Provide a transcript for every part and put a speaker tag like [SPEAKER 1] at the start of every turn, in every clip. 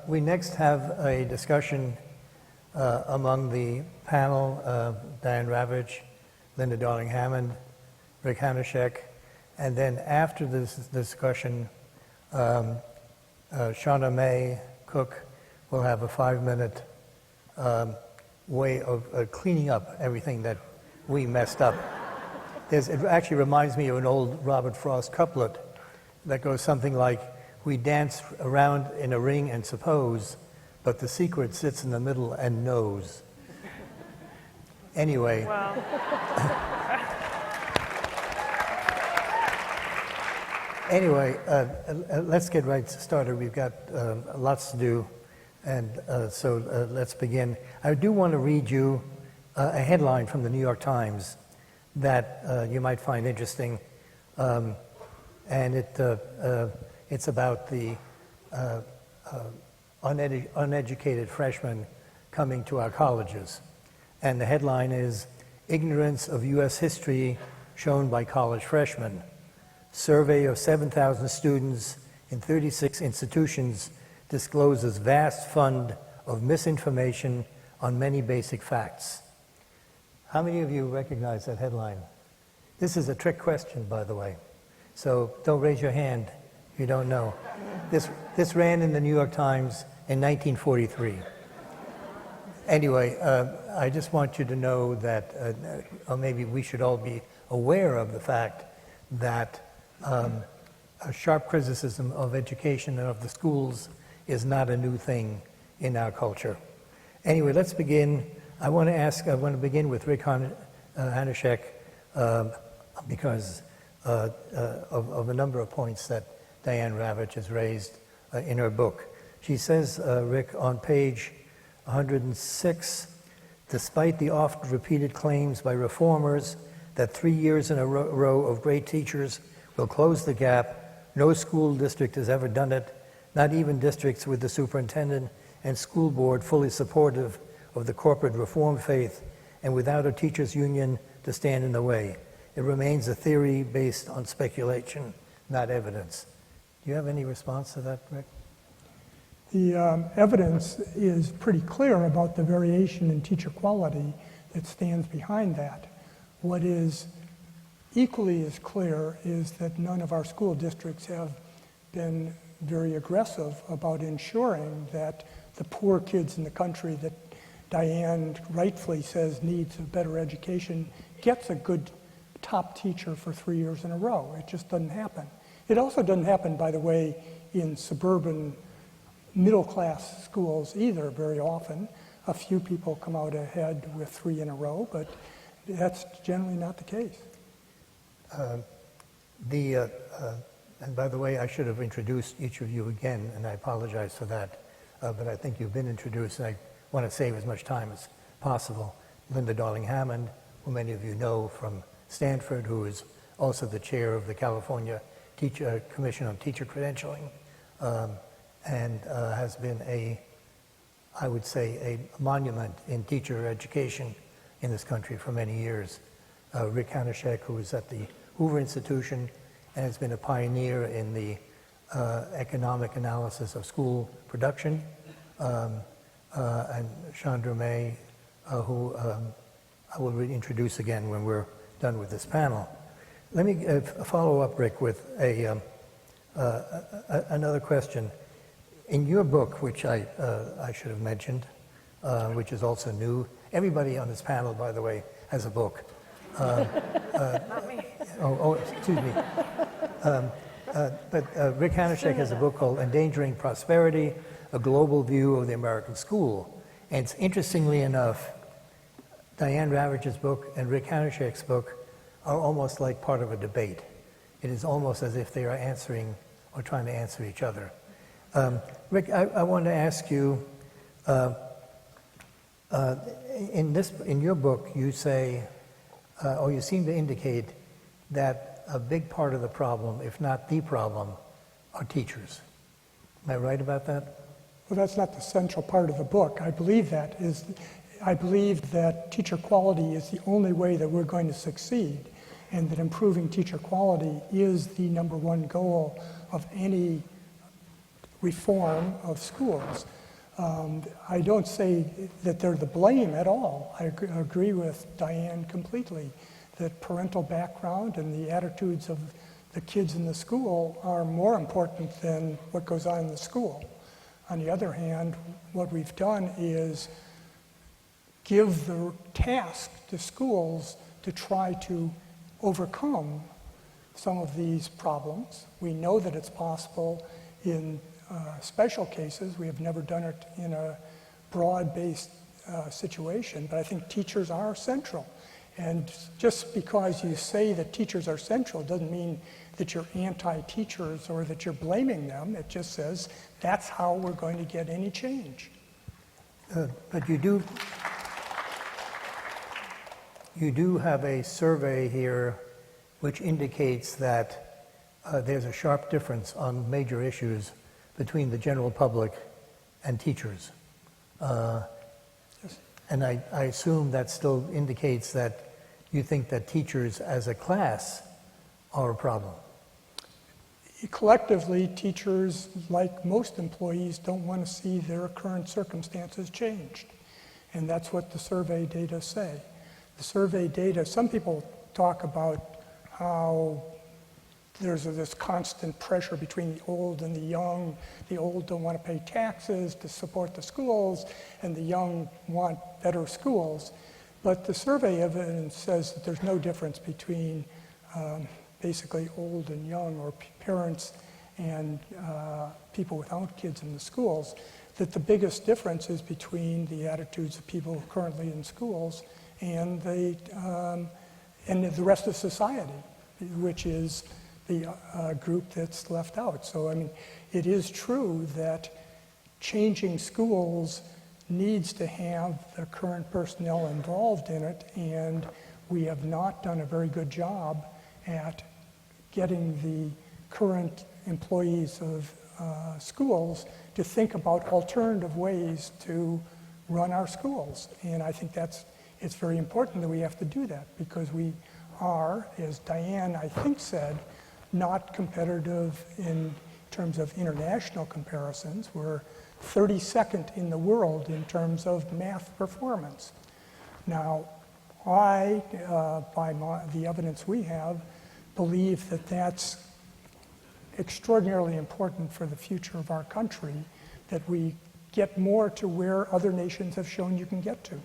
[SPEAKER 1] We next have a discussion among the panel, Diane Ravitch, Linda Darling-Hammond, Rick Hanashek, and then after this discussion, Channa Mae Cook will have a 5-minute way of cleaning up everything that we messed up. It actually reminds me of an old Robert Frost couplet that goes something like, "We dance around in a ring and suppose, but the secret sits in the middle and knows." Anyway.
[SPEAKER 2] Wow.
[SPEAKER 1] Anyway, let's get right started. We've got lots to do, and so let's begin. I do want to read you a headline from the New York Times that you might find interesting, and it's about the uneducated freshmen coming to our colleges. And the headline is, "Ignorance of U.S. History Shown by College Freshmen. Survey of 7,000 students in 36 institutions discloses vast fund of misinformation on many basic facts." How many of you recognize that headline? This is a trick question, by the way, so don't raise your hand if you don't know. This ran in the New York Times in 1943. Anyway, I just want you to know that, or maybe we should all be aware of the fact that a sharp criticism of education and of the schools is not a new thing in our culture. Anyway, let's begin. I want to begin with Rick Hanashek because of a number of points that Diane Ravitch has raised in her book. She says, Rick, on page 106, despite the oft repeated claims by reformers that 3 years in a row of great teachers will close the gap, no school district has ever done it, not even districts with the superintendent and school board fully supportive of the corporate reform faith and without a teachers' union to stand in the way. It remains a theory based on speculation, not evidence. Do you have any response to that, Rick?
[SPEAKER 3] The evidence is pretty clear about the variation in teacher quality that stands behind that. What is equally as clear is that none of our school districts have been very aggressive about ensuring that the poor kids in the country that Diane rightfully says needs a better education gets a good top teacher for 3 years in a row. It just doesn't happen. It also doesn't happen, by the way, in suburban middle-class schools either very often. A few people come out ahead with 3 in a row, but that's generally not the case.
[SPEAKER 1] And by the way, I should have introduced each of you again, and I apologize for that, but I think you've been introduced, and I want to save as much time as possible. Linda Darling-Hammond, who many of you know from Stanford, who is also the chair of the California Commission on Teacher Credentialing, and has been I would say, a monument in teacher education in this country for many years. Rick Hanashek, who is at the Hoover Institution and has been a pioneer in the economic analysis of school production, and Channa Mae, who I will reintroduce again when we're done with this panel. Let me follow up, Rick, with another question. In your book, which I should have mentioned, which is also new, everybody on this panel, by the way, has a book.
[SPEAKER 2] Not me.
[SPEAKER 1] Oh, excuse me. But Rick Hanashek has a book called Endangering Prosperity, A Global View of the American School. And it's, interestingly enough, Diane Ravitch's book and Rick Hanashek's book are almost like part of a debate. It is almost as if they are answering or trying to answer each other. Rick, I want to ask you, in your book, you say, or you seem to indicate that a big part of the problem, if not the problem, are teachers. Am I right about that?
[SPEAKER 3] Well, that's not the central part of the book. I believe that teacher quality is the only way that we're going to succeed, and that improving teacher quality is the #1 goal of any reform of schools. I don't say that they're the blame at all. I agree with Diane completely that parental background and the attitudes of the kids in the school are more important than what goes on in the school. On the other hand, what we've done is give the task to schools to try to overcome some of these problems. We know that it's possible in special cases. We have never done it in a broad-based situation, but I think teachers are central. And just because you say that teachers are central doesn't mean that you're anti-teachers or that you're blaming them. It just says that's how we're going to get any change.
[SPEAKER 1] But you do have a survey here which indicates that there's a sharp difference on major issues between the general public and teachers. And I assume that still indicates that you think that teachers as a class are a problem.
[SPEAKER 3] Collectively, teachers, like most employees, don't want to see their current circumstances changed. And that's what the survey data say. The survey data, some people talk about how there's this constant pressure between the old and the young. The old don't want to pay taxes to support the schools, and the young want better schools. But the survey evidence says that there's no difference between basically old and young, or parents and people without kids in the schools, that the biggest difference is between the attitudes of people currently in schools and the rest of society, which is the group that's left out. So, I mean, it is true that changing schools needs to have the current personnel involved in it, and we have not done a very good job at getting the current employees of schools to think about alternative ways to run our schools. And I think it's very important that we have to do that, because we are, as Diane, I think, said, not competitive in terms of international comparisons. We're 32nd in the world in terms of math performance. Now, I, by the evidence we have, believe that that's extraordinarily important for the future of our country, that we get more to where other nations have shown you can get to.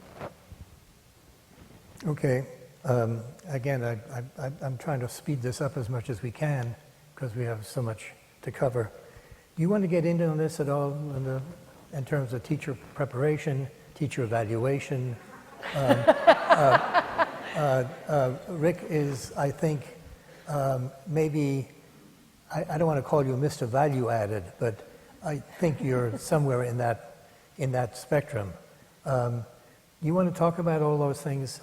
[SPEAKER 1] Okay. Again, I'm trying to speed this up as much as we can because we have so much to cover. Do you want to get into this at all in terms of teacher preparation, teacher evaluation? Rick is, I think, maybe, I don't want to call you Mr. Value Added, but I think you're somewhere in that spectrum. You want to talk about all those things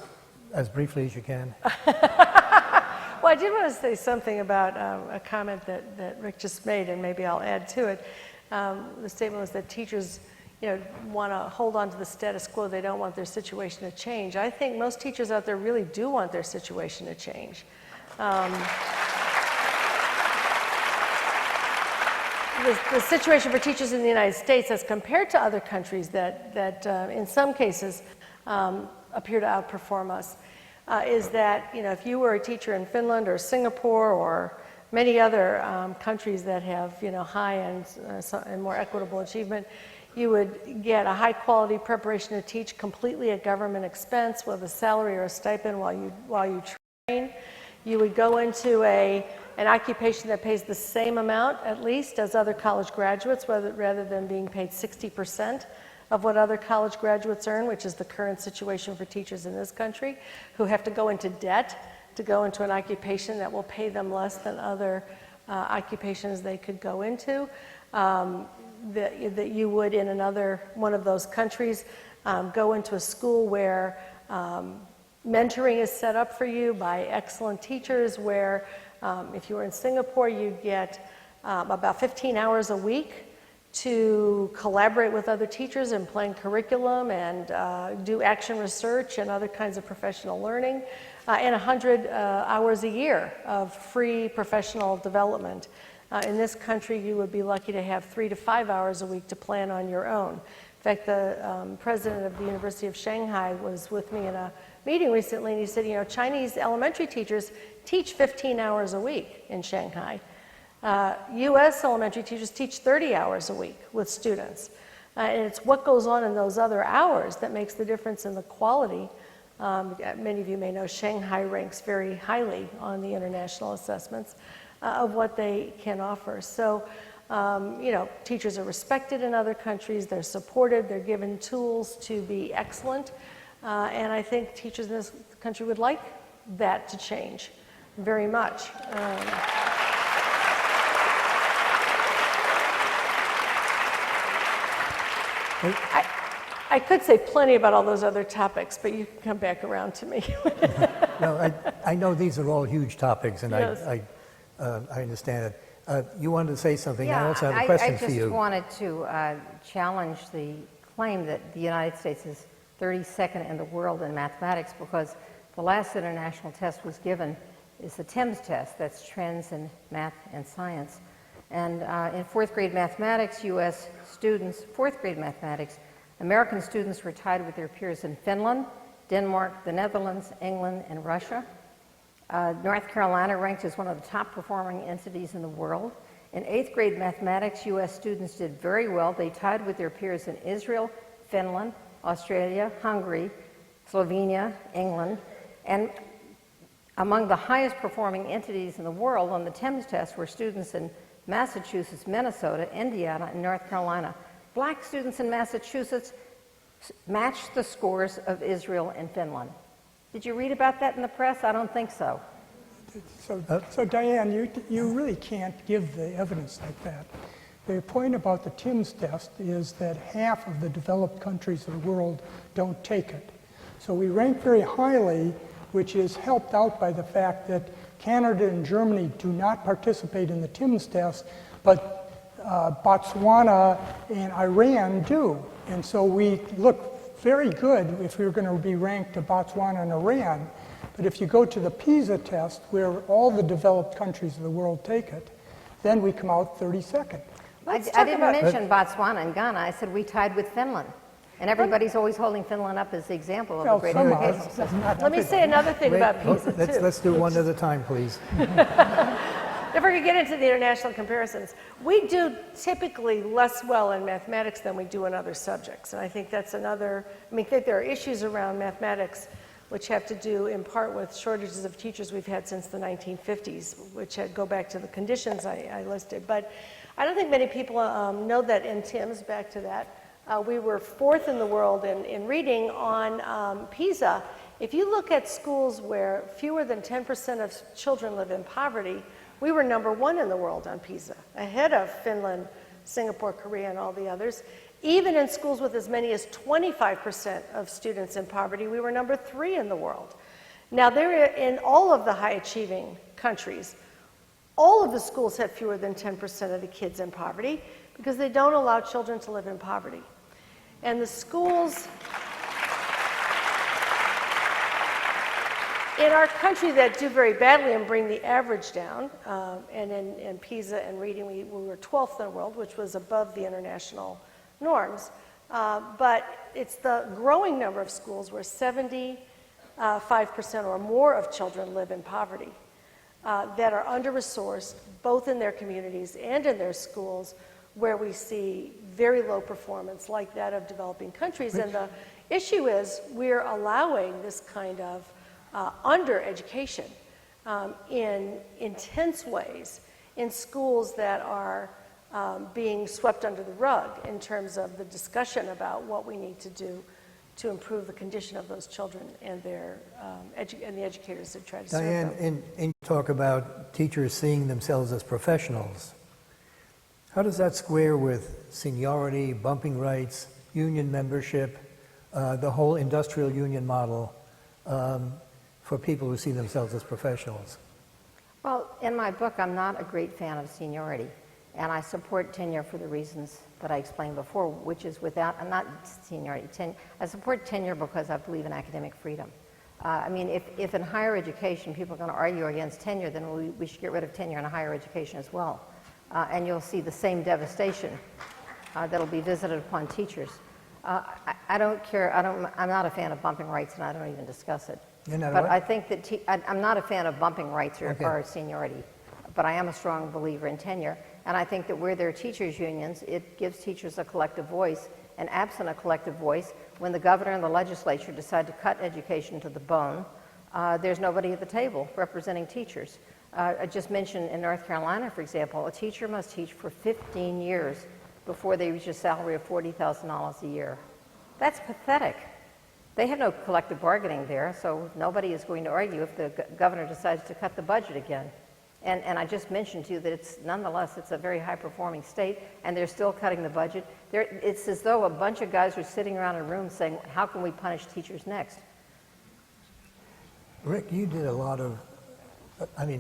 [SPEAKER 1] as briefly as you can?
[SPEAKER 2] Well, I did want to say something about a comment that Rick just made, and maybe I'll add to it. The statement was that teachers, want to hold on to the status quo. They don't want their situation to change. I think most teachers out there really do want their situation to change. The situation for teachers in the United States, as compared to other countries that in some cases appear to outperform us, is that if you were a teacher in Finland or Singapore or many other countries that have high and more equitable achievement, you would get a high quality preparation to teach completely at government expense with a salary or a stipend while you train. You would go into an occupation that pays the same amount, at least, as other college graduates, rather than being paid 60% of what other college graduates earn, which is the current situation for teachers in this country, who have to go into debt to go into an occupation that will pay them less than other occupations they could go into. That you would, in one of those countries, go into a school where mentoring is set up for you by excellent teachers, where if you were in Singapore, you'd get about 15 hours a week to collaborate with other teachers and plan curriculum and do action research and other kinds of professional learning, and 100 hours a year of free professional development. In this country, you would be lucky to have 3 to 5 hours a week to plan on your own. In fact, the president of the University of Shanghai was with me in a meeting recently, and he said, you know, Chinese elementary teachers teach 15 hours a week in Shanghai. U.S. elementary teachers teach 30 hours a week with students. And it's what goes on in those other hours that makes the difference in the quality. Many of you may know Shanghai ranks very highly on the international assessments of what they can offer. So, you know, teachers are respected in other countries, they're supported, they're given tools to be excellent, and I think teachers in this country would like that to change very much. I could say plenty about all those other topics, but you can come back around to me.
[SPEAKER 1] No, I know these are all huge topics, and
[SPEAKER 2] Yes.
[SPEAKER 1] I understand it. You wanted to say something.
[SPEAKER 4] Yeah,
[SPEAKER 1] I also have a question for
[SPEAKER 4] I just
[SPEAKER 1] you.
[SPEAKER 4] wanted to challenge the claim that the United States is 32nd in the world in mathematics, because the last international test was given is the TIMSS test, that's Trends in Math and Science. And in fourth grade mathematics, U.S. students, fourth grade mathematics, American students were tied with their peers in Finland, Denmark, the Netherlands, England, and Russia. North Carolina ranked as one of the top performing entities in the world. In eighth grade mathematics, U.S. students did very well. They tied with their peers in Israel, Finland, Australia, Hungary, Slovenia, England, and among the highest performing entities in the world on the TIMSS test were students in Massachusetts, Minnesota, Indiana, and North Carolina. Black students in Massachusetts matched the scores of Israel and Finland. Did you read about that in the press? I don't think so.
[SPEAKER 3] So Diane, you really can't give the evidence like that. The point about the TIMSS test is that half of the developed countries of the world don't take it. So we rank very highly, which is helped out by the fact that Canada and Germany do not participate in the TIMSS test, but Botswana and Iran do. And so we look very good if we were going to be ranked to Botswana and Iran. But if you go to the PISA test, where all the developed countries of the world take it, then we come out 32nd.
[SPEAKER 4] I didn't mention Botswana and Ghana. I said we tied with Finland. And everybody's always holding Finland up as the example of a great education system.
[SPEAKER 2] Let me say another thing about PISA, too.
[SPEAKER 1] Let's do one at a time, please.
[SPEAKER 2] If we're going to get into the international comparisons, we do typically less well in mathematics than we do in other subjects. And I think that's another, I think there are issues around mathematics which have to do in part with shortages of teachers we've had since the 1950s, which go back to the conditions I listed. But I don't think many people know that in TIMSS, back to that, we were fourth in the world in reading on PISA. If you look at schools where fewer than 10% of children live in poverty, we were number one in the world on PISA, ahead of Finland, Singapore, Korea, and all the others. Even in schools with as many as 25% of students in poverty, we were number 3 in the world. Now, in all of the high-achieving countries, all of the schools have fewer than 10% of the kids in poverty because they don't allow children to live in poverty. And the schools in our country that do very badly and bring the average down, and in PISA and reading, we were 12th in the world, which was above the international norms. But it's the growing number of schools where 75% or more of children live in poverty that are under-resourced, both in their communities and in their schools, where we see very low performance like that of developing countries. And the issue is we're allowing this kind of under-education in intense ways in schools that are being swept under the rug in terms of the discussion about what we need to do to improve the condition of those children and their and the educators that try to serve them.
[SPEAKER 1] Diane, in talk about teachers seeing themselves as professionals, how does that square with seniority, bumping rights, union membership, the whole industrial union model for people who see themselves as professionals?
[SPEAKER 4] Well, in my book, I'm not a great fan of seniority, and I support tenure for the reasons that I explained before, which is without, not seniority, I support tenure because I believe in academic freedom. I mean, if in higher education people are going to argue against tenure, then we should get rid of tenure in higher education as well. and you'll see the same devastation that'll be visited upon teachers. I don't care. I'm not a fan of bumping rights, and I don't even discuss it.
[SPEAKER 1] You're not
[SPEAKER 4] But
[SPEAKER 1] what?
[SPEAKER 4] I think that I'm not a fan of bumping rights or,
[SPEAKER 1] Okay.
[SPEAKER 4] or seniority, but I am a strong believer in tenure. And I think that where there are teachers' unions, it gives teachers a collective voice. And absent a collective voice, when the governor and the legislature decide to cut education to the bone, there's nobody at the table representing teachers. I just mentioned in North Carolina, for example, a teacher must teach for 15 years before they reach a salary of $40,000 a year. That's pathetic. They have no collective bargaining there, so nobody is going to argue if the governor decides to cut the budget again. And I just mentioned to you that nonetheless, it's a very high-performing state, and they're still cutting the budget. It's as though a bunch of guys are sitting around in a room saying, how can we punish teachers next?
[SPEAKER 1] Rick, you did a lot of,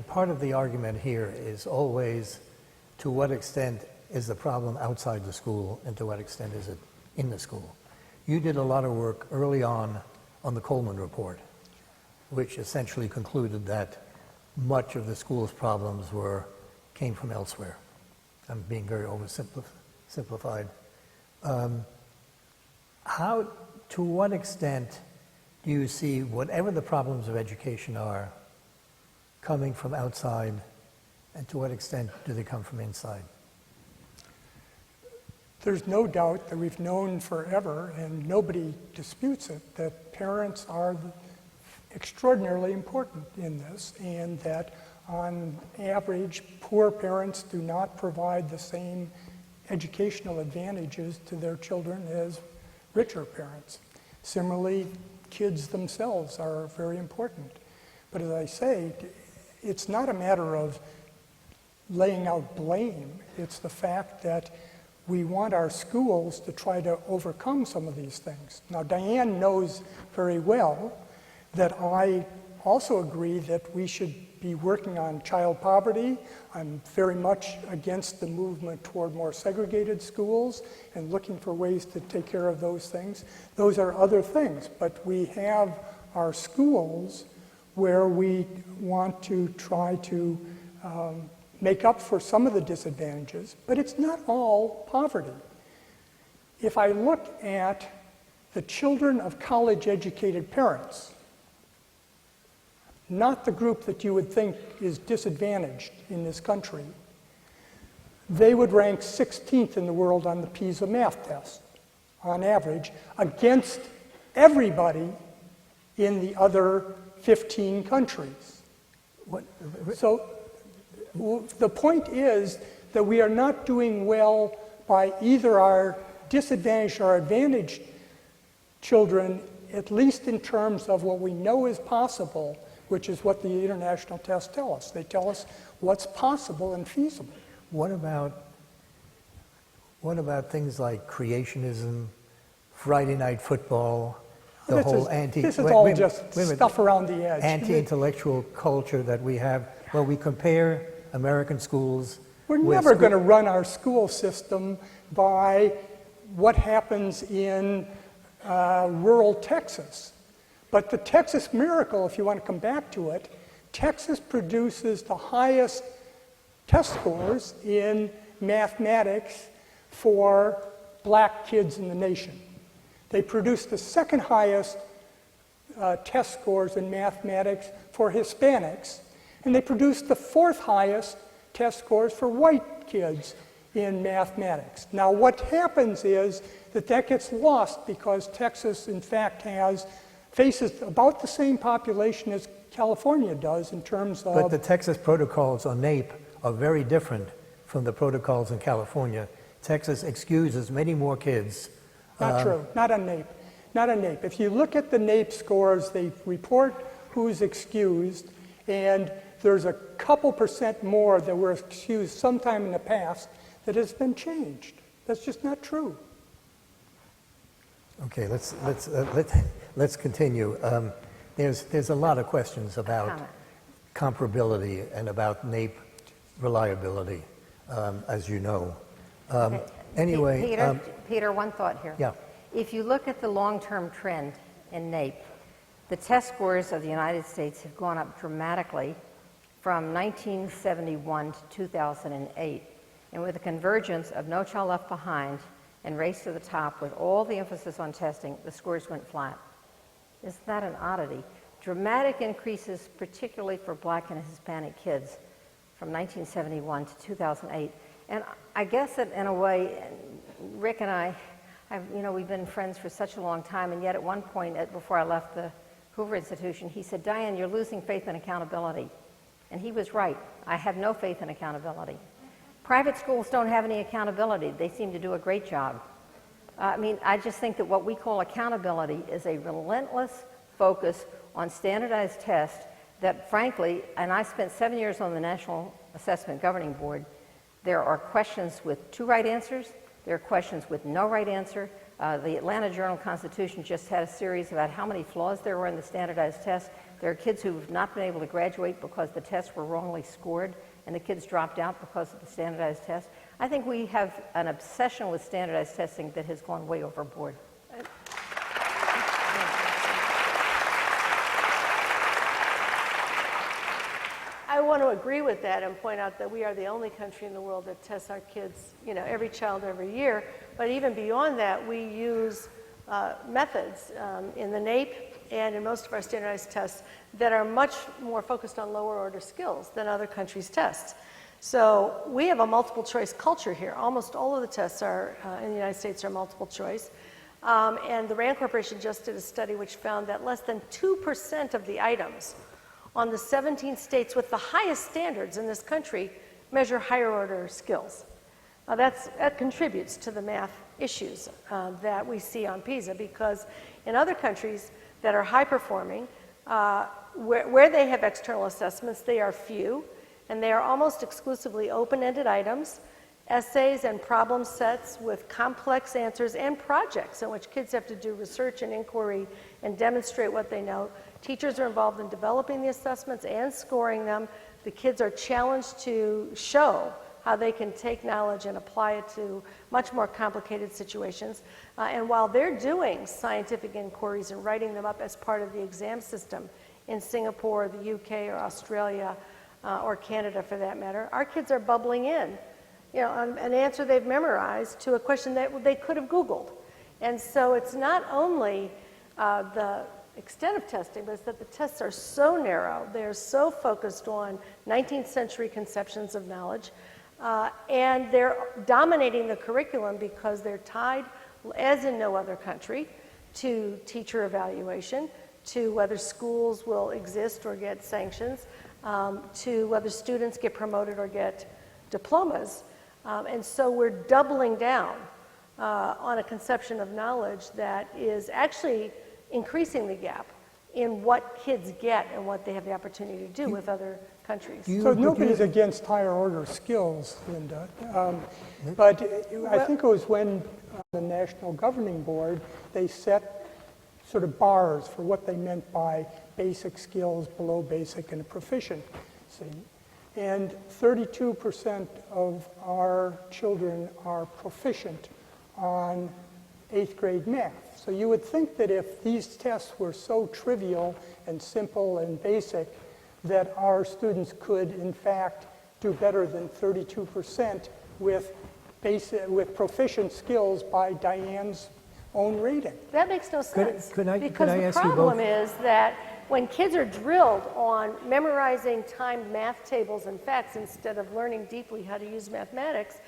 [SPEAKER 1] part of the argument here is always to what extent is the problem outside the school and to what extent is it in the school. You did a lot of work early on the Coleman report, which essentially concluded that much of the school's problems came from elsewhere. I'm being very oversimplified. To what extent do you see whatever the problems of education are coming from outside, and to what extent do they come from inside?
[SPEAKER 3] There's no doubt that we've known forever, and nobody disputes it, that parents are extraordinarily important in this, and that on average, poor parents do not provide the same educational advantages to their children as richer parents. Similarly, kids themselves are very important. But as I say, it's not a matter of laying out blame. It's the fact that we want our schools to try to overcome some of these things. Now, Diane knows very well that I also agree that we should be working on child poverty. I'm very much against the movement toward more segregated schools and looking for ways to take care of those things. Those are other things, but we have our schools where we want to try to make up for some of the disadvantages, but it's not all poverty. If I look at the children of college-educated parents, not the group that you would think is disadvantaged in this country, they would rank 16th in the world on the PISA math test, on average, against everybody in the other 15 countries. So the point is that we are not doing well by either our disadvantaged or advantaged children, at least in terms of what we know is possible, which is what the international tests tell us. They tell us what's possible and feasible.
[SPEAKER 1] What about things like creationism, Friday night football, the whole
[SPEAKER 3] This is all just stuff around the edge.
[SPEAKER 1] Anti-intellectual culture that we have, where we compare American schools.
[SPEAKER 3] We're never going to run our school system by what happens in rural Texas. But the Texas miracle, if you want to come back to it, Texas produces the highest test scores in mathematics for black kids in the nation. They produce the second highest test scores in mathematics for Hispanics, and they produce the fourth highest test scores for white kids in mathematics. Now, what happens is that gets lost because Texas, in fact, faces about the same population as California does in terms of...
[SPEAKER 1] But the Texas protocols on NAEP are very different from the protocols in California. Texas excuses many more kids.
[SPEAKER 3] Not true. Not on NAEP. Not on NAEP. If you look at the NAEP scores, they report who's excused, and there's a couple percent more that were excused sometime in the past that has been changed. That's just not true.
[SPEAKER 1] Okay, let's continue. There's a lot of questions about comparability and about NAEP reliability, as you know. Anyway,
[SPEAKER 4] Peter, one thought here.
[SPEAKER 1] Yeah.
[SPEAKER 4] If you look at the long-term trend in NAEP, the test scores of the United States have gone up dramatically from 1971 to 2008. And with the convergence of No Child Left Behind and Race to the Top, with all the emphasis on testing, the scores went flat. Isn't that an oddity? Dramatic increases, particularly for Black and Hispanic kids, from 1971 to 2008. And I guess that in a way, Rick and I, we've been friends for such a long time, and yet at one point, before I left the Hoover Institution, he said, Diane, you're losing faith in accountability. And he was right. I have no faith in accountability. Private schools don't have any accountability. They seem to do a great job. I just think that what we call accountability is a relentless focus on standardized tests that, frankly, and I spent 7 years on the National Assessment Governing Board, there are questions with 2 right answers, there are questions with no right answer. The Atlanta Journal-Constitution just had a series about how many flaws there were in the standardized tests. There are kids who have not been able to graduate because the tests were wrongly scored, and the kids dropped out because of the standardized test. I think we have an obsession with standardized testing that has gone way overboard.
[SPEAKER 2] I want to agree with that and point out that we are the only country in the world that tests our kids, every child every year. But even beyond that, we use methods in the NAEP and in most of our standardized tests that are much more focused on lower order skills than other countries' tests. So we have a multiple choice culture here. Almost all of the tests are in the United States are multiple choice. And the RAND Corporation just did a study which found that less than 2% of the items on the 17 states with the highest standards in this country measure higher order skills. That contributes to the math issues that we see on PISA, because in other countries that are high performing, where they have external assessments, they are few, and they are almost exclusively open-ended items, essays and problem sets with complex answers, and projects in which kids have to do research and inquiry and demonstrate what they know. Teachers are involved in developing the assessments and scoring them. The kids are challenged to show how they can take knowledge and apply it to much more complicated situations. And while they're doing scientific inquiries and writing them up as part of the exam system in Singapore, the UK, or Australia, or Canada for that matter, our kids are bubbling in, an answer they've memorized to a question that they could have Googled. And so it's not only the extent of testing, but it's that the tests are so narrow, they're so focused on 19th century conceptions of knowledge, and they're dominating the curriculum because they're tied, as in no other country, to teacher evaluation, to whether schools will exist or get sanctions, to whether students get promoted or get diplomas. And so we're doubling down on a conception of knowledge that is actually increasing the gap in what kids get and what they have the opportunity to do with other countries.
[SPEAKER 3] So nobody's against higher order skills, Linda. But I think it was when the National Governing Board, they set sort of bars for what they meant by basic skills, below basic, and proficiency. And 32% of our children are proficient on 8th grade math. So you would think that if these tests were so trivial and simple and basic, that our students could, in fact, do better than 32% with proficient skills by Diane's own rating.
[SPEAKER 2] That makes no sense.
[SPEAKER 1] Could I
[SPEAKER 2] because the
[SPEAKER 1] ask you
[SPEAKER 2] problem
[SPEAKER 1] both?
[SPEAKER 2] is that when kids are drilled on memorizing timed math tables and facts instead of learning deeply how to use mathematics,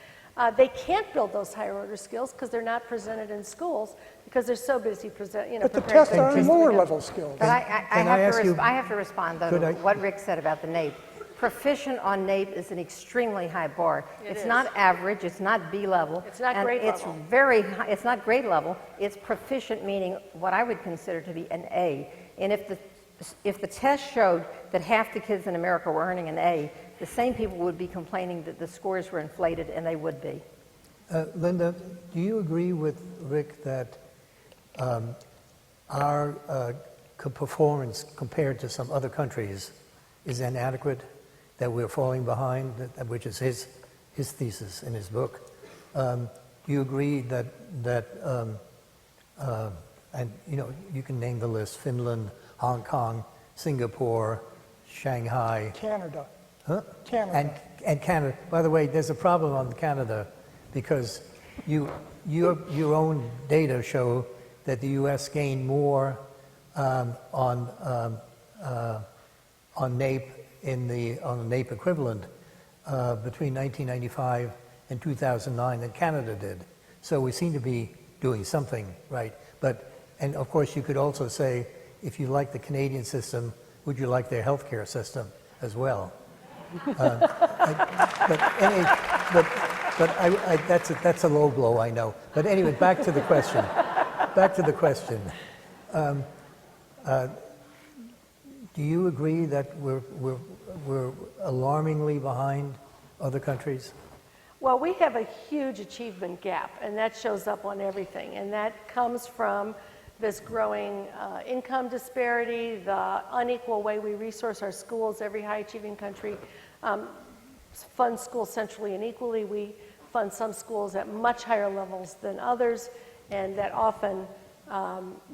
[SPEAKER 2] they can't build those higher order skills because they're not presented in schools because they're so busy
[SPEAKER 3] But the
[SPEAKER 2] preparing
[SPEAKER 3] tests
[SPEAKER 2] for
[SPEAKER 3] are
[SPEAKER 2] the
[SPEAKER 3] lower
[SPEAKER 2] exam.
[SPEAKER 3] level skills.
[SPEAKER 4] But I have to respond, though,
[SPEAKER 1] Could
[SPEAKER 4] to
[SPEAKER 1] I-
[SPEAKER 4] what Rick said about the NAEP. Proficient on NAEP is an extremely high bar.
[SPEAKER 2] It
[SPEAKER 4] It's
[SPEAKER 2] is.
[SPEAKER 4] not average, it's not B level.
[SPEAKER 2] It's not
[SPEAKER 4] and
[SPEAKER 2] grade
[SPEAKER 4] it's
[SPEAKER 2] level.
[SPEAKER 4] very high, it's not grade level, it's proficient, meaning what I would consider to be an A. And if the test showed that half the kids in America were earning an A, the same people would be complaining that the scores were inflated, and they would be.
[SPEAKER 1] Linda, do you agree with Rick that our performance compared to some other countries is inadequate, that we're falling behind, which is his thesis in his book? Do you agree that and you can name the list: Finland, Hong Kong, Singapore, Shanghai,
[SPEAKER 3] Canada.
[SPEAKER 1] Huh?
[SPEAKER 3] Canada.
[SPEAKER 1] And Canada. By the way, there's a problem on Canada because your own data show that the U.S. gained more on NAEP on the NAEP equivalent between 1995 and 2009 than Canada did. So we seem to be doing something right. And of course, you could also say, if you like the Canadian system, would you like their healthcare system as well? That's a low blow, I know. But anyway, back to the question. Do you agree that we're alarmingly behind other countries?
[SPEAKER 2] Well, we have a huge achievement gap, and that shows up on everything. And that comes from this growing income disparity, the unequal way we resource our schools. Every high-achieving country funds schools centrally and equally. We fund some schools at much higher levels than others, and that often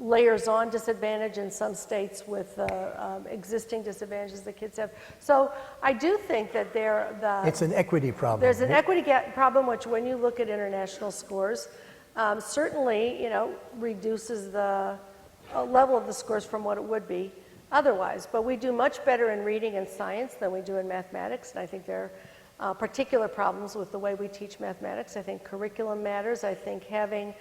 [SPEAKER 2] layers on disadvantage in some states with existing disadvantages that kids have. So I do think that
[SPEAKER 1] it's an equity problem.
[SPEAKER 2] There's an equity gap problem, which when you look at international scores, certainly, reduces the level of the scores from what it would be otherwise. But we do much better in reading and science than we do in mathematics, and I think there are particular problems with the way we teach mathematics. I think curriculum matters. I think having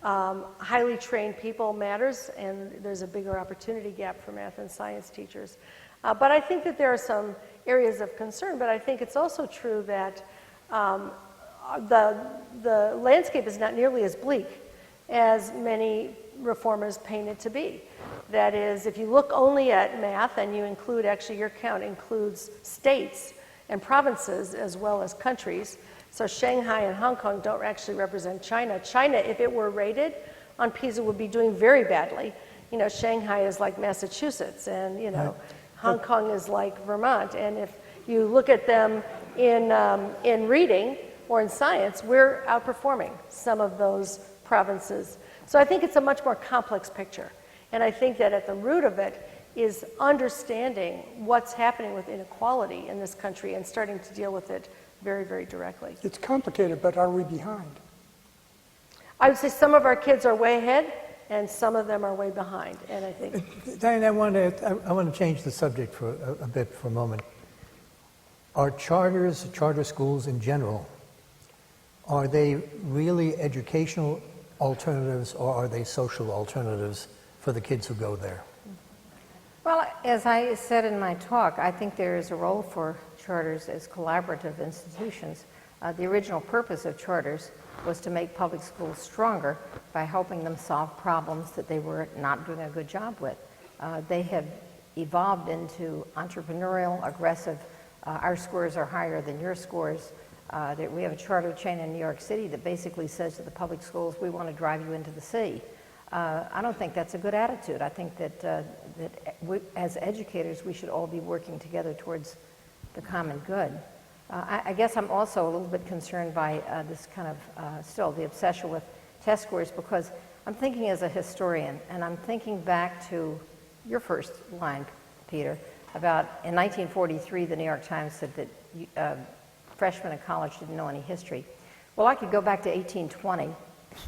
[SPEAKER 2] highly trained people matters, and there's a bigger opportunity gap for math and science teachers. But I think that there are some areas of concern, but I think it's also true that the landscape is not nearly as bleak as many reformers paint it to be. That is, if you look only at math and you include, actually your count includes states and provinces as well as countries. So Shanghai and Hong Kong don't actually represent China. China, if it were rated on PISA, would be doing very badly. Shanghai is like Massachusetts, and Hong Kong is like Vermont. And if you look at them in reading or in science, we're outperforming some of those provinces. So I think it's a much more complex picture. And I think that at the root of it is understanding what's happening with inequality in this country and starting to deal with it very, very directly.
[SPEAKER 3] It's complicated, but are we behind?
[SPEAKER 2] I would say some of our kids are way ahead and some of them are way behind. And I think...
[SPEAKER 1] Diane, I want to change the subject for a bit for a moment. Are charter schools in general, are they really educational alternatives or are they social alternatives for the kids who go there?
[SPEAKER 4] Well, as I said in my talk, I think there is a role for charters as collaborative institutions. The original purpose of charters was to make public schools stronger by helping them solve problems that they were not doing a good job with. They have evolved into entrepreneurial, aggressive, our scores are higher than your scores. We have a charter chain in New York City that basically says to the public schools, we want to drive you into the sea. I don't think that's a good attitude. I think that as educators, we should all be working together towards the common good. I guess I'm also a little bit concerned by this kind of, still, the obsession with test scores, because I'm thinking as a historian, and I'm thinking back to your first line, Peter, about in 1943, the New York Times said that freshmen in college didn't know any history. Well, I could go back to 1820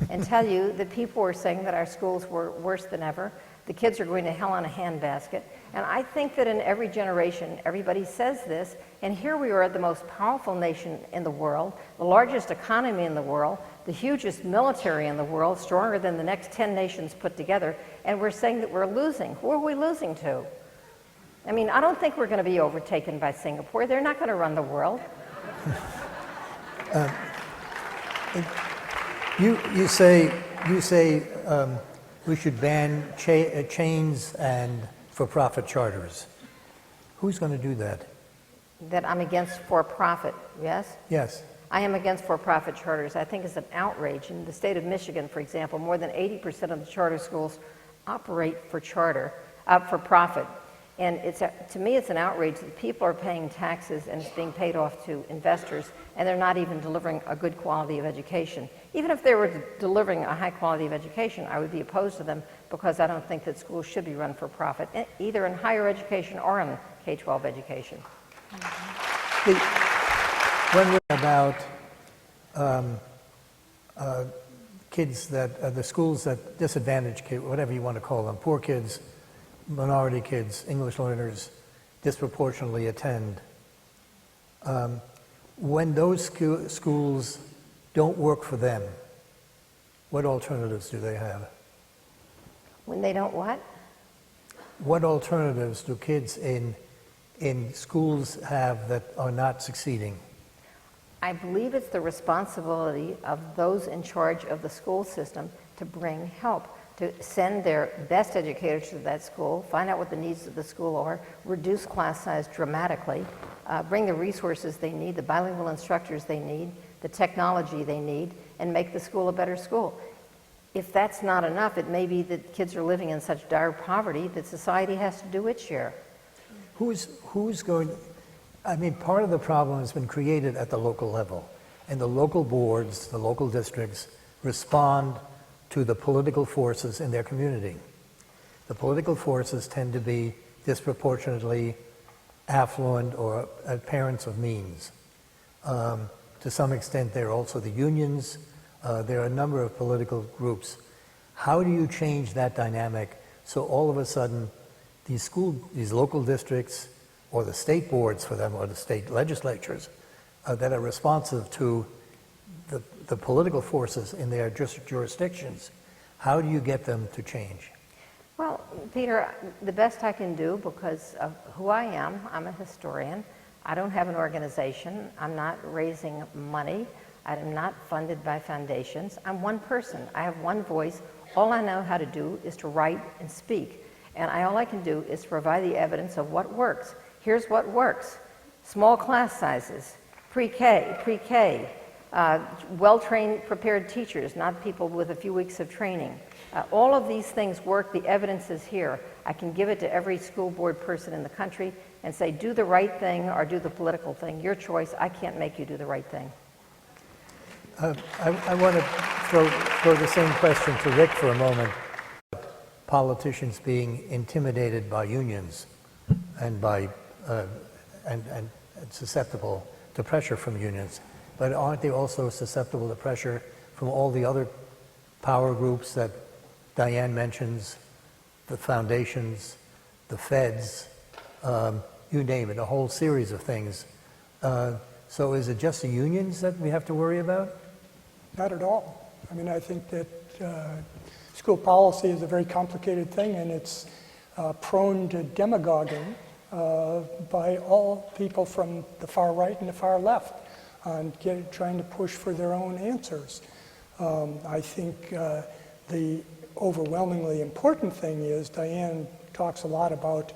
[SPEAKER 4] and tell you that people were saying that our schools were worse than ever. The kids are going to hell in a handbasket. And I think that in every generation, everybody says this, and here we are, the most powerful nation in the world, the largest economy in the world, the hugest military in the world, stronger than the next 10 nations put together, and we're saying that we're losing. Who are we losing to? I mean, I don't think we're going to be overtaken by Singapore. They're not going to run the world.
[SPEAKER 1] You say we should ban chains and for-profit charters. Who's going to do that?
[SPEAKER 4] That I'm against for-profit, yes?
[SPEAKER 1] Yes.
[SPEAKER 4] I am against for-profit charters. I think it's an outrage. In the state of Michigan, for example, more than 80% of the charter schools operate for profit. And to me, it's an outrage that people are paying taxes and it's being paid off to investors, and they're not even delivering a good quality of education. Even if they were delivering a high quality of education, I would be opposed to them because I don't think that schools should be run for profit, either in higher education or in K-12 education.
[SPEAKER 1] When we're about kids that, the schools that disadvantaged kids, whatever you want to call them, poor kids, minority kids, English learners, disproportionately attend, when those schools don't work for them, what alternatives do they have?
[SPEAKER 4] When they don't what?
[SPEAKER 1] What alternatives do kids in schools have that are not succeeding?
[SPEAKER 4] I believe it's the responsibility of those in charge of the school system to bring help, to send their best educators to that school, find out what the needs of the school are, reduce class size dramatically, bring the resources they need, the bilingual instructors they need, the technology they need, and make the school a better school. If that's not enough, it may be that kids are living in such dire poverty that society has to do its share.
[SPEAKER 1] Who's going, I mean, part of the problem has been created at the local level, and the local boards, the local districts, respond to the political forces in their community. The political forces tend to be disproportionately affluent or parents of means. To some extent, they're also the unions. There are a number of political groups. How do you change that dynamic so all of a sudden these local districts or the state boards for them or the state legislatures that are responsive to the political forces in their jurisdictions, how do you get them to change?
[SPEAKER 4] Well, Peter, the best I can do, because of who I am, I'm a historian. I don't have an organization. I'm not raising money. I am not funded by foundations. I'm one person. I have one voice. All I know how to do is to write and speak. And all I can do is to provide the evidence of what works. Here's what works. Small class sizes, pre-K, well-trained, prepared teachers, not people with a few weeks of training. All of these things work. The evidence is here. I can give it to every school board person in the country and say, do the right thing or do the political thing. Your choice. I can't make you do the right thing.
[SPEAKER 1] I want to throw the same question to Rick for a moment. Politicians being intimidated by unions and by and susceptible to pressure from unions, but aren't they also susceptible to pressure from all the other power groups that Diane mentions, the foundations, the feds, you name it, a whole series of things. So is it just the unions that we have to worry about?
[SPEAKER 3] Not at all. I mean, I think that school policy is a very complicated thing, and it's prone to demagoguing by all people from the far right and the far left on trying to push for their own answers. I think the overwhelmingly important thing is, Diane talks a lot about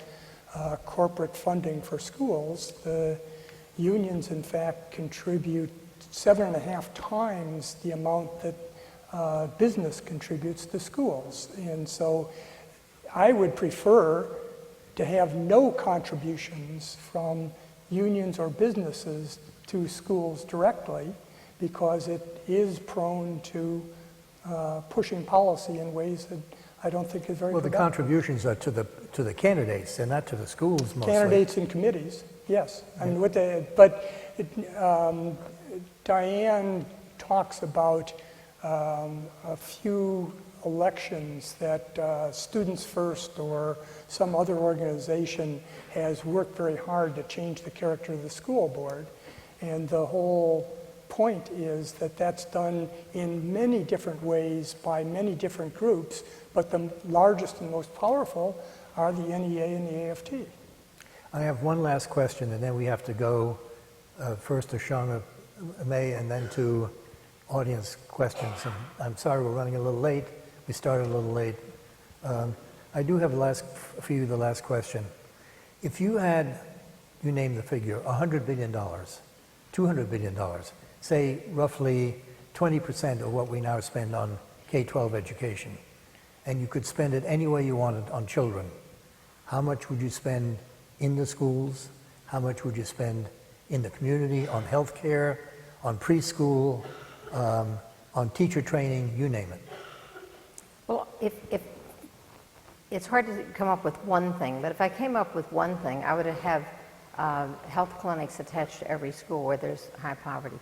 [SPEAKER 3] corporate funding for schools. The unions, in fact, contribute 7.5 times the amount that business contributes to schools. And so I would prefer to have no contributions from unions or businesses to schools directly, because it is prone to pushing policy in ways that I don't think is very
[SPEAKER 1] well, the
[SPEAKER 3] productive.
[SPEAKER 1] Contributions are to the candidates and not to the schools mostly.
[SPEAKER 3] Candidates and committees, yes. I mean, Diane talks about a few elections that Students First or some other organization has worked very hard to change the character of the school board. And the whole point is that that's done in many different ways by many different groups, but the largest and most powerful are the NEA and the AFT.
[SPEAKER 1] I have one last question, and then we have to go first to Channa Mae and then to audience questions. And I'm sorry we're running a little late. We started a little late. I do have for you the last question. If you had, you name the figure, $100 billion, $200 billion, say roughly 20% of what we now spend on K-12 education, and you could spend it any way you wanted on children, how much would you spend in the schools? How much would you spend in the community, on health care, on preschool, on teacher training, you name it?
[SPEAKER 4] Well, if it's hard to come up with one thing, but if I came up with one thing, I would have health clinics attached to every school where there's high poverty.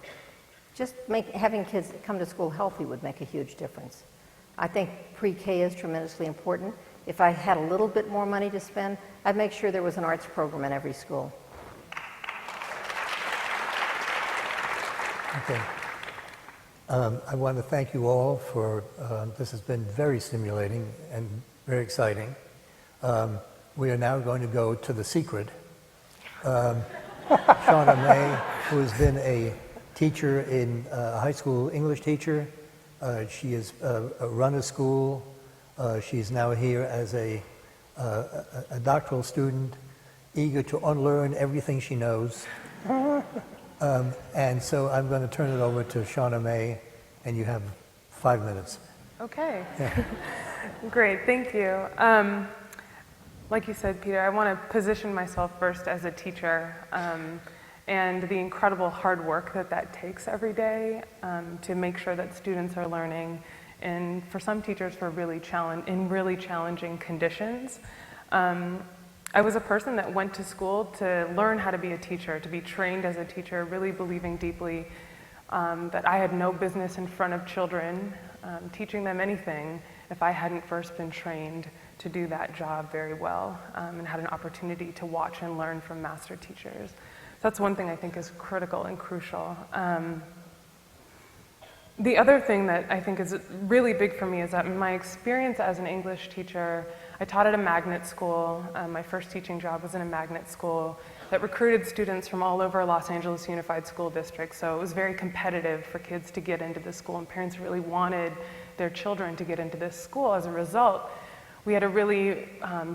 [SPEAKER 4] Just having kids come to school healthy would make a huge difference. I think pre-K is tremendously important. If I had a little bit more money to spend, I'd make sure there was an arts program in every school.
[SPEAKER 1] Okay. I want to thank you all for, this has been very stimulating and very exciting. We are now going to go to the secret. Channa Mae, who has been a teacher in a high school English teacher. She has run a school. She's now here as a doctoral student, eager to unlearn everything she knows. And so I'm going to turn it over to Channa Mae, and you have 5 minutes.
[SPEAKER 5] Okay. Great, thank you. Like you said, Peter, I want to position myself first as a teacher and the incredible hard work that takes every day to make sure that students are learning, and for some teachers in really challenging conditions. I was a person that went to school to learn how to be a teacher, to be trained as a teacher, really believing deeply that I had no business in front of children teaching them anything if I hadn't first been trained to do that job very well and had an opportunity to watch and learn from master teachers. So that's one thing I think is critical and crucial. The other thing that I think is really big for me is that my experience as an English teacher, I taught at a magnet school. My first teaching job was in a magnet school that recruited students from all over Los Angeles Unified School District. So it was very competitive for kids to get into this school, and parents really wanted their children to get into this school. As a result, we had a really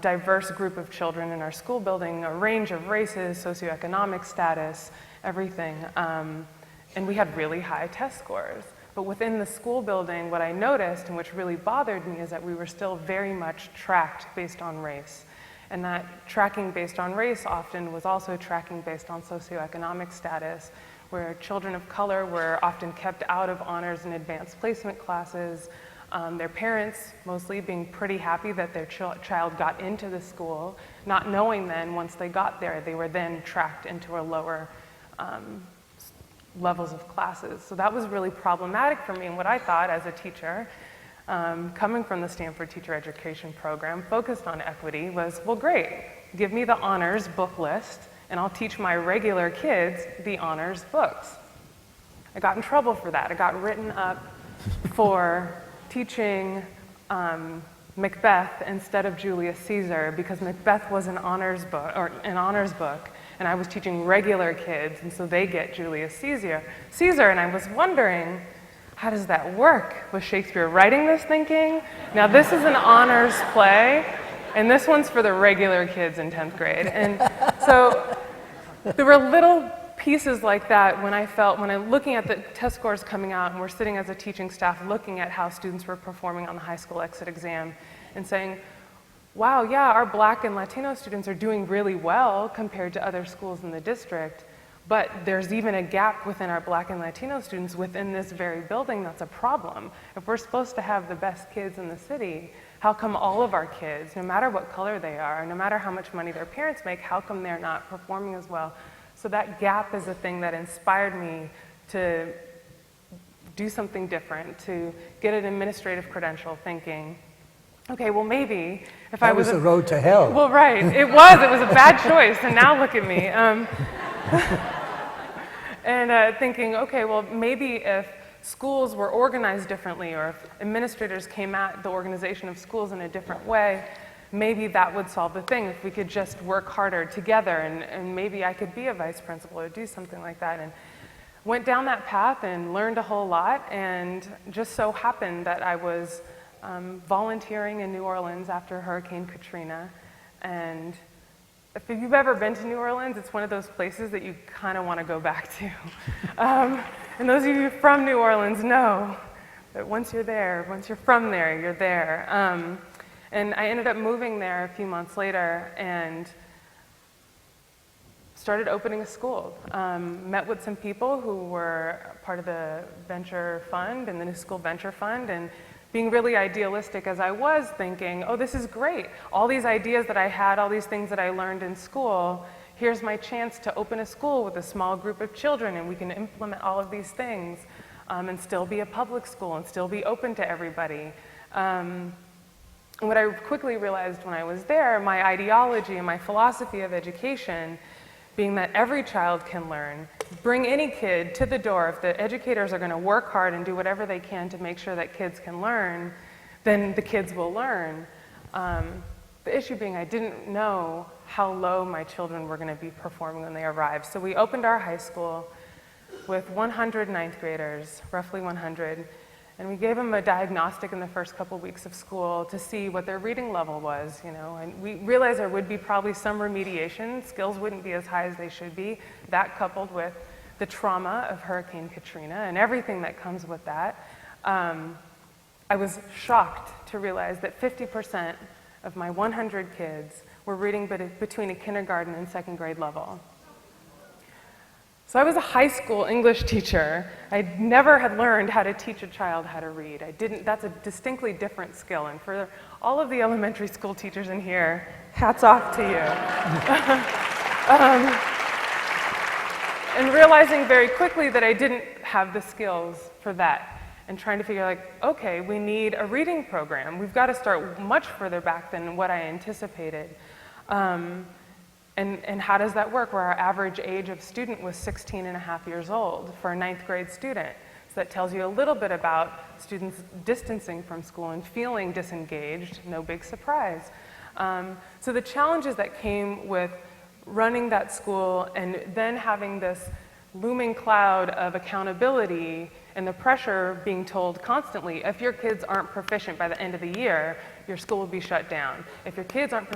[SPEAKER 5] diverse group of children in our school building, a range of races, socioeconomic status, everything. And we had really high test scores. But within the school building, what I noticed and which really bothered me is that we were still very much tracked based on race. And that tracking based on race often was also tracking based on socioeconomic status, where children of color were often kept out of honors and advanced placement classes, their parents mostly being pretty happy that their child got into the school, not knowing then once they got there, they were then tracked into a lower levels of classes. So that was really problematic for me, and what I thought as a teacher, coming from the Stanford Teacher Education program, focused on equity, was, well, great, give me the honors book list, and I'll teach my regular kids the honors books. I got in trouble for that. I got written up for teaching Macbeth instead of Julius Caesar because Macbeth was an honors book, and I was teaching regular kids, and so they get Julius Caesar, and I was wondering, how does that work? Was Shakespeare writing this thinking? Now this is an honors play, and this one's for the regular kids in 10th grade. And so there were little pieces like that when I'm looking at the test scores coming out, and we're sitting as a teaching staff looking at how students were performing on the high school exit exam and saying, wow, yeah, our Black and Latino students are doing really well compared to other schools in the district, but there's even a gap within our Black and Latino students within this very building that's a problem. If we're supposed to have the best kids in the city, how come all of our kids, no matter what color they are, no matter how much money their parents make, how come they're not performing as well? So that gap is a thing that inspired me to do something different, to get an administrative credential, thinking, okay, well maybe if I was
[SPEAKER 1] the road to hell.
[SPEAKER 5] Well, right, it was a bad choice, and now look at me. And thinking, okay, well maybe if schools were organized differently, or if administrators came at the organization of schools in a different way, maybe that would solve the thing. If we could just work harder together, and maybe I could be a vice principal or do something like that. And went down that path and learned a whole lot, and just so happened that I was volunteering in New Orleans after Hurricane Katrina. And if you've ever been to New Orleans, it's one of those places that you kind of want to go back to. And those of you from New Orleans know that once you're from there, you're there. And I ended up moving there a few months later and started opening a school. Met with some people who were part of the venture fund and the New School Venture Fund, and being really idealistic as I was, thinking, oh, this is great. All these ideas that I had, all these things that I learned in school, here's my chance to open a school with a small group of children, and we can implement all of these things and still be a public school and still be open to everybody. What I quickly realized when I was there, my ideology and my philosophy of education being that every child can learn, bring any kid to the door. If the educators are going to work hard and do whatever they can to make sure that kids can learn, then the kids will learn. The issue being I didn't know how low my children were going to be performing when they arrived. So we opened our high school with 100 ninth graders, roughly 100, and we gave them a diagnostic in the first couple weeks of school to see what their reading level was, you know, and we realized there would be probably some remediation. Skills wouldn't be as high as they should be. That coupled with the trauma of Hurricane Katrina and everything that comes with that. I was shocked to realize that 50% of my 100 kids were reading between a kindergarten and second grade level. So I was a high school English teacher. I never had learned how to teach a child how to read. That's a distinctly different skill. And for all of the elementary school teachers in here, hats off to you. And realizing very quickly that I didn't have the skills for that. And trying to figure like, okay, we need a reading program. We've got to start much further back than what I anticipated. And how does that work, where our average age of student was 16 and a half years old for a ninth grade student? So that tells you a little bit about students distancing from school and feeling disengaged, no big surprise. So the challenges that came with running that school and then having this looming cloud of accountability and the pressure being told constantly, if your kids aren't proficient by the end of the year, your school will be shut down. If your kids aren't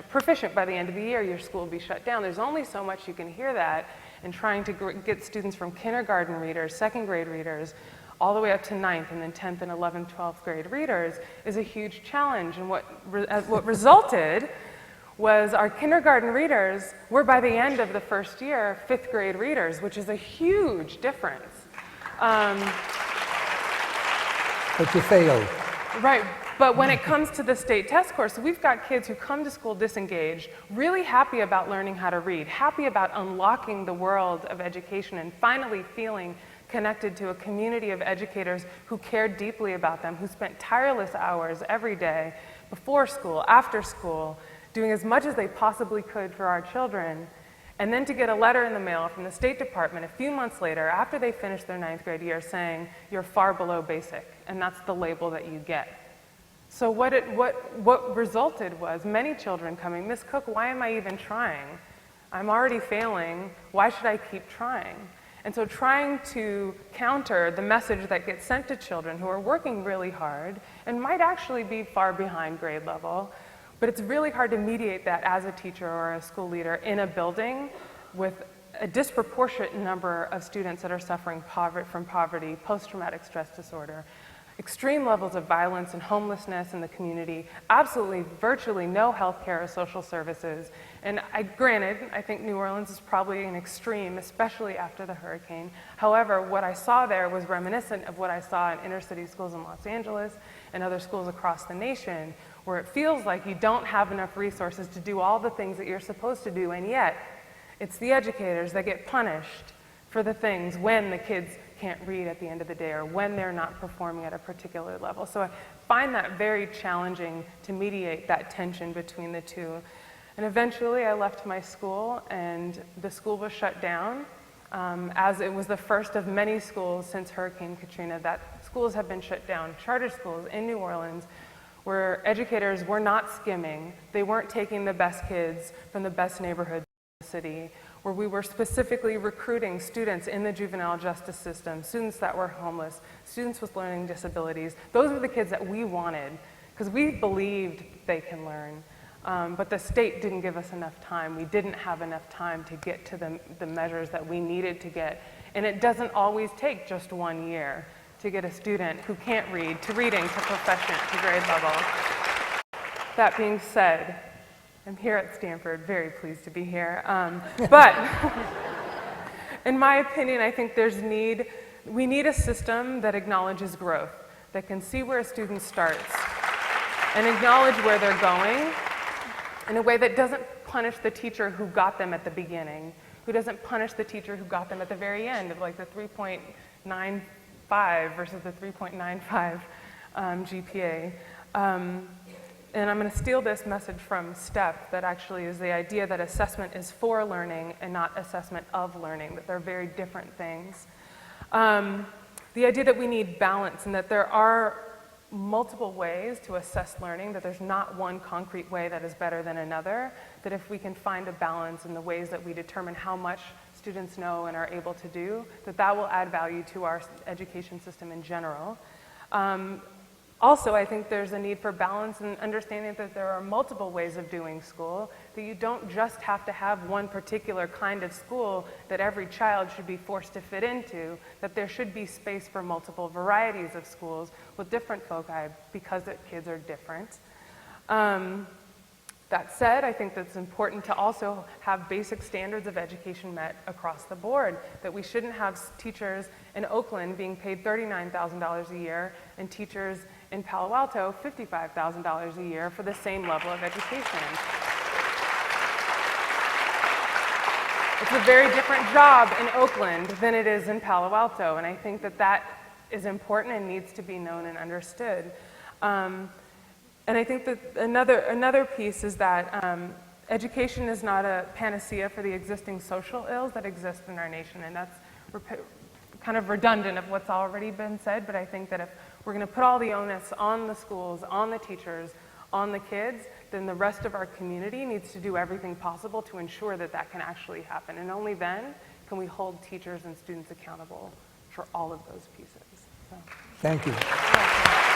[SPEAKER 5] proficient by the end of the year, your school will be shut down. There's only so much you can hear that, and trying to get students from kindergarten readers, second grade readers, all the way up to 9th and then 10th and 11th, 12th grade readers is a huge challenge. And what resulted was our kindergarten readers were, by the end of the first year, 5th grade readers, which is a huge difference.
[SPEAKER 1] But you failed.
[SPEAKER 5] Right, but when it comes to the state test course, we've got kids who come to school disengaged, really happy about learning how to read, happy about unlocking the world of education and finally feeling connected to a community of educators who cared deeply about them, who spent tireless hours every day, before school, after school, doing as much as they possibly could for our children. And then to get a letter in the mail from the State Department a few months later, after they finished their 9th grade year, saying, you're far below basic, and that's the label that you get. So what resulted was many children coming, Miss Cook, why am I even trying? I'm already failing, why should I keep trying? And so trying to counter the message that gets sent to children who are working really hard and might actually be far behind grade level, but it's really hard to mediate that as a teacher or a school leader in a building with a disproportionate number of students that are suffering from poverty, post-traumatic stress disorder, extreme levels of violence and homelessness in the community, absolutely virtually no health care or social services. And granted, I think New Orleans is probably an extreme, especially after the hurricane. However, what I saw there was reminiscent of what I saw in inner city schools in Los Angeles and other schools across the nation, where it feels like you don't have enough resources to do all the things that you're supposed to do, and yet it's the educators that get punished for the things when the kids can't read at the end of the day or when they're not performing at a particular level. So I find that very challenging to mediate that tension between the two. And eventually I left my school and the school was shut down, as it was the first of many schools since Hurricane Katrina that schools have been shut down, charter schools in New Orleans, where educators were not skimming. They weren't taking the best kids from the best neighborhoods in the city, where we were specifically recruiting students in the juvenile justice system, students that were homeless, students with learning disabilities. Those were the kids that we wanted, because we believed they can learn. But the state didn't give us enough time. We didn't have enough time to get to the measures that we needed to get. And it doesn't always take just 1 year to get a student who can't read to reading to proficient to grade level. That being said, I'm here at Stanford, very pleased to be here. But in my opinion, I think we need a system that acknowledges growth, that can see where a student starts and acknowledge where they're going in a way that doesn't punish the teacher who got them at the beginning, who doesn't punish the teacher who got them at the very end, of like the 3.95 versus the 3.95 GPA. And I'm going to steal this message from Steph, that actually is the idea that assessment is for learning and not assessment of learning, that they're very different things. The idea that we need balance and that there are multiple ways to assess learning, that there's not one concrete way that is better than another, that if we can find a balance in the ways that we determine how much students know and are able to do, that that will add value to our education system in general. Also, I think there's a need for balance and understanding that there are multiple ways of doing school, that you don't just have to have one particular kind of school that every child should be forced to fit into, that there should be space for multiple varieties of schools with different foci because the kids are different. That said, I think that's important to also have basic standards of education met across the board, that we shouldn't have teachers in Oakland being paid $39,000 a year and teachers in Palo Alto $55,000 a year for the same level of education. It's a very different job in Oakland than it is in Palo Alto, and I think that that is important and needs to be known and understood. And I think that another piece is that education is not a panacea for the existing social ills that exist in our nation, and that's kind of redundant of what's already been said, but I think that if we're going to put all the onus on the schools, on the teachers, on the kids, then the rest of our community needs to do everything possible to ensure that that can actually happen, and only then can we hold teachers and students accountable for all of those pieces. So.
[SPEAKER 1] Thank you.
[SPEAKER 5] Yeah.